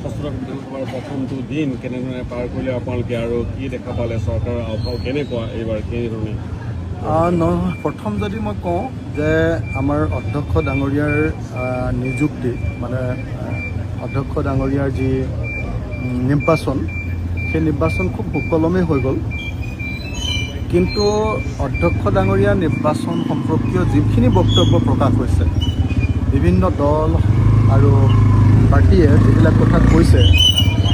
সচৰাচৰ বিধানসভাৰ প্ৰথমটো দিন কেনেধৰণে পাৰ কৰিলে আপোনালোকে আৰু কি দেখা পালে চৰকাৰৰ আওফাও কেনেকুৱা এইবাৰ কেনেধৰণে? প্ৰথম যদি মই কওঁ যে আমাৰ অধ্যক্ষ ডাঙৰীয়াৰ নিযুক্তি মানে অধ্যক্ষ ডাঙৰীয়াৰ যি নিৰ্বাচন সেই নিৰ্বাচন খুব সুকলমে হৈ গ'ল। কিন্তু অধ্যক্ষ ডাঙৰীয়া নিৰ্বাচন সম্পৰ্কীয় যিখিনি বক্তব্য প্ৰকাশ হৈছে বিভিন্ন দল আৰু পাৰ্টীয়ে যিবিলাক কথা কৈছে,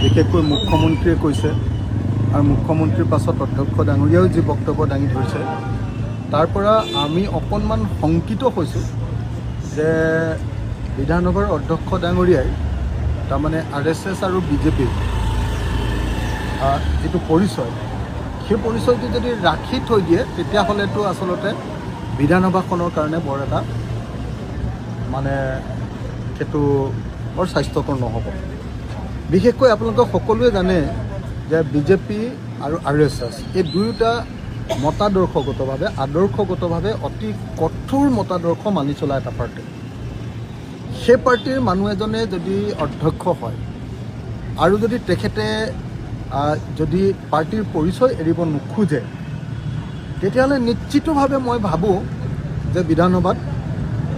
বিশেষকৈ মুখ্যমন্ত্ৰীয়ে কৈছে আৰু মুখ্যমন্ত্ৰীৰ পাছত অধ্যক্ষ ডাঙৰীয়াও যি বক্তব্য দাঙি ধৰিছে, তাৰ পৰা আমি অকণমান শংকিত হৈছোঁ যে বিধানসভাৰ অধ্যক্ষ ডাঙৰীয়াই তাৰমানে RSS আৰু BJPৰ যিটো পৰিচয়, সেই পৰিচয়টো যদি ৰাখি থৈ দিয়ে তেতিয়াহ'লেতো আচলতে বিধানসভাখনৰ কাৰণে বৰ এটা মানে সেইটো বৰ স্বাস্থ্যকৰ নহ'ব। বিশেষকৈ আপোনালোকে সকলোৱে জানে যে BJP আৰু RSS এই দুয়োটা আদৰ্শগতভাৱে অতি কঠোৰ মতাদৰ্শ মানি চলা এটা পাৰ্টি। সেই পাৰ্টিৰ মানুহ এজনে যদি অধ্যক্ষ হয় আৰু যদি তেখেতে যদি পাৰ্টিৰ পৰিচয় এৰিব নোখোজে, তেতিয়াহ'লে নিশ্চিতভাৱে মই ভাবোঁ যে বিধানসভাত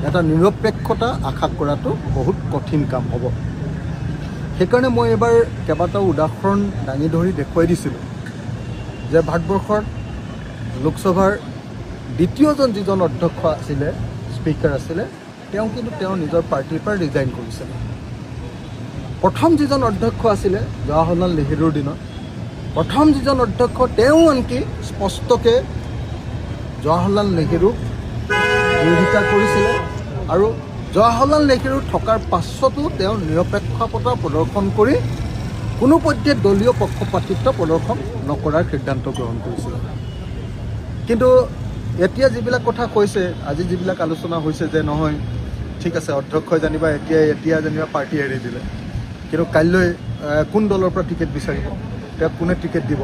এটা নিৰপেক্ষতা আশা কৰাটো বহুত কঠিন কাম হ'ব। সেইকাৰণে মই এইবাৰ কেইবাটাও উদাহৰণ দাঙি ধৰি দেখুৱাই দিছিলোঁ যে ভাৰতবৰ্ষৰ লোকসভাৰ দ্বিতীয়জন যিজন অধ্যক্ষ আছিলে, স্পীকাৰ আছিলে, তেওঁ কিন্তু তেওঁ নিজৰ পাৰ্টিৰ পৰা ৰিজাইন কৰিছিলে। প্ৰথম যিজন অধ্যক্ষ আছিলে জৱাহৰলাল নেহৰুৰ দিনত, প্ৰথম যিজন অধ্যক্ষ তেওঁ আনকি স্পষ্টকৈ জৱাহৰলাল নেহৰুক বিৰোধিতা কৰিছিলে আৰু জৱাহৰলাল নেহৰু থকাৰ পাছতো তেওঁ নিৰপেক্ষতা প্ৰদৰ্শন কৰি কোনো পধ্যে দলীয় পক্ষপাতিত্ব প্ৰদৰ্শন নকৰাৰ সিদ্ধান্ত গ্ৰহণ কৰিছিল। কিন্তু এতিয়া যিবিলাক কথা কৈছে, আজি যিবিলাক আলোচনা হৈছে যে নহয় ঠিক আছে অধ্যক্ষই জানিবা এতিয়া যেনিবা পাৰ্টি এৰি দিলে, কিন্তু কাইলৈ কোন দলৰ পৰা টিকেট বিচাৰিব, তেওঁক কোনে টিকেট দিব,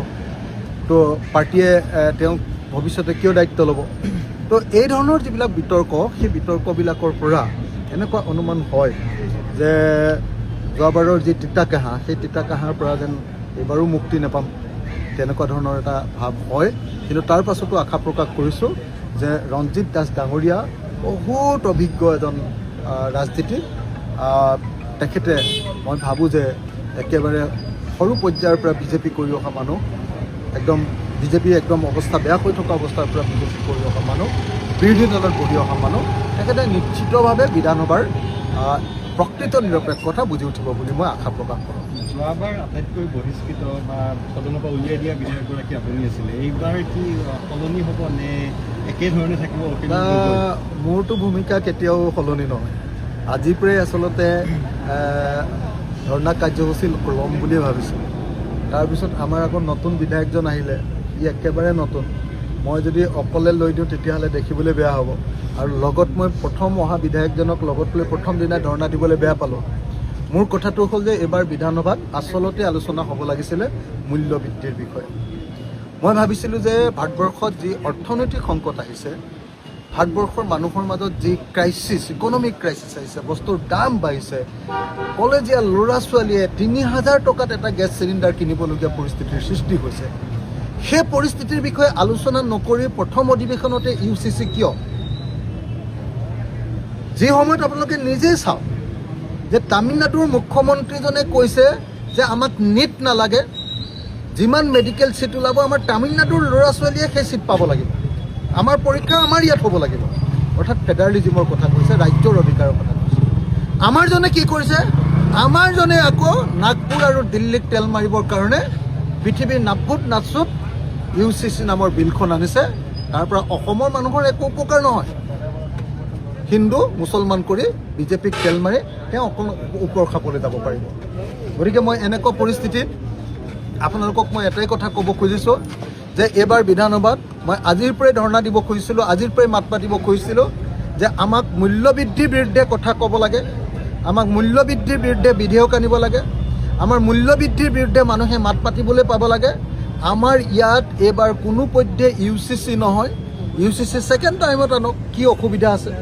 তো পাৰ্টীয়ে তেওঁক ভৱিষ্যতে কিয় দায়িত্ব ল'ব। তো এই ধৰণৰ যিবিলাক বিতৰ্ক, সেই বিতৰ্কবিলাকৰ পৰা এনেকুৱা অনুমান হয় যে যোৱাবাৰৰ যি তিতা কাঁহা, সেই তিতা কাঁহাৰ পৰা যেন এইবাৰো মুক্তি নাপাম, তেনেকুৱা ধৰণৰ এটা ভাৱ হয়। কিন্তু তাৰ পাছতো আশা প্ৰকাশ কৰিছোঁ যে ৰঞ্জিত দাস ডাঙৰীয়া বহুত অভিজ্ঞ এজন ৰাজনীতিক, তেখেতে মই ভাবোঁ যে একেবাৰে সৰু পৰ্যায়ৰ পৰা BJP কৰি অহা মানুহ, BJP একদম অৱস্থা বেয়া হৈ থকা অৱস্থাৰ পৰা BJP কৰি অহা মানুহ, বিৰোধী দলত বহি অহা মানুহ, তেখেতে নিশ্চিতভাৱে বিধানসভাৰ প্ৰকৃত নিৰপেক্ষতা বুজি উঠিব বুলি মই আশা প্ৰকাশ কৰোঁ। যোৱাবাৰ আটাইতকৈ বহিষ্কৃত বা সদনৰ পৰা উলিয়াই দিয়া বিধায়কগৰাকী আপুনি আছিলে, এইবাৰ কি সলনি হ'ব নে একেধৰণে থাকিব? মোৰতো ভূমিকা কেতিয়াও সলনি নহয়। আজিৰ পৰাই আচলতে ধৰ্ণা কাৰ্যসূচী ল'ম বুলিয়ে ভাবিছোঁ। তাৰপিছত আমাৰ আকৌ নতুন বিধায়কজন আহিলে, ই একেবাৰে নতুন। মই যদি অকলে লৈ দিওঁ তেতিয়াহ'লে দেখিবলৈ বেয়া হ'ব। আৰু লগত মই প্ৰথম অহা বিধায়কজনক লগত লৈ প্ৰথম দিনাই ধৰ্ণা দিবলৈ বেয়া পালোঁ। মোৰ কথাটো হ'ল যে এইবাৰ বিধানসভাত আচলতে আলোচনা হ'ব লাগিছিলে মূল্যবৃদ্ধিৰ বিষয়ে। মই ভাবিছিলোঁ যে ভাৰতবৰ্ষত যি অৰ্থনৈতিক সংকট আহিছে, ভাৰতবৰ্ষৰ মানুহৰ মাজত যি ক্ৰাইচিছ, ইকনমিক ক্ৰাইচিছ আহিছে, বস্তুৰ দাম বাঢ়িছে, কলেজীয়া ল'ৰা ছোৱালীয়ে 3000 টকাত এটা গেছ চিলিণ্ডাৰ কিনিবলগীয়া পৰিস্থিতিৰ সৃষ্টি হৈছে। সেই পৰিস্থিতিৰ বিষয়ে আলোচনা নকৰি প্ৰথম অধিৱেশনতে UCC কিয়? যি সময়ত আপোনালোকে নিজেই চাওক যে তামিলনাডুৰ মুখ্যমন্ত্ৰীজনে কৈছে যে আমাক নিট নালাগে, যিমান মেডিকেল চিট ওলাব আমাৰ তামিলনাডুৰ ল'ৰা ছোৱালীয়ে সেই চিট পাব লাগিব, আমাৰ পৰীক্ষা আমাৰ ইয়াত হ'ব লাগিব। অৰ্থাৎ ফেডাৰেলিজিমৰ কথা কৈছে, ৰাজ্যৰ অধিকাৰৰ কথা কৈছে। আমাৰজনে কি কৰিছে? আমাৰজনে আকৌ নাগপুৰ আৰু দিল্লীক তেল মাৰিবৰ কাৰণে পৃথিৱীৰ নাভুত নাচুত UCC নামৰ বিলখন আনিছে। তাৰ পৰা অসমৰ মানুহৰ একো উপকাৰ নহয়। হিন্দু মুছলমান কৰি BJPক তেল মাৰি তেওঁ অকল ওপৰ খাপলৈ যাব পাৰিব। গতিকে মই এনেকুৱা পৰিস্থিতিত আপোনালোকক মই এটাই কথা ক'ব খুজিছোঁ যে এইবাৰ বিধানসভাত মই আজিৰ পৰাই ধৰ্ণা দিব খুজিছিলোঁ, আজিৰ পৰাই মাত মাতিব খুজিছিলোঁ যে আমাক মূল্যবৃদ্ধিৰ বিৰুদ্ধে কথা ক'ব লাগে, আমাক মূল্যবৃদ্ধিৰ বিৰুদ্ধে বিধেয়ক আনিব লাগে, আমাৰ মূল্যবৃদ্ধিৰ বিৰুদ্ধে মানুহে মাত মাতিবলৈ পাব লাগে। আমাৰ ইয়াত এইবাৰ কোনো পধ্যে UCC নহয়, UCC ছেকেণ্ড টাইমত আনক, কি অসুবিধা আছে?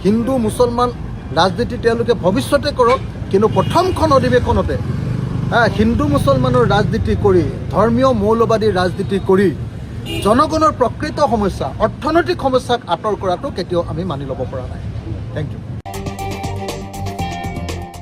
হিন্দু মুছলমান ৰাজনীতি তেওঁলোকে ভৱিষ্যতে কৰক, কিন্তু প্ৰথমখন অধিৱেশনতে হিন্দু মুছলমানৰ ৰাজনীতি কৰি, ধৰ্মীয় মৌলবাদী ৰাজনীতি কৰি জনগণৰ প্ৰকৃত সমস্যা, অৰ্থনৈতিক সমস্যাক আঁতৰ কৰাটো কেতিয়াও আমি মানি ল'ব পৰা নাই। Thank U.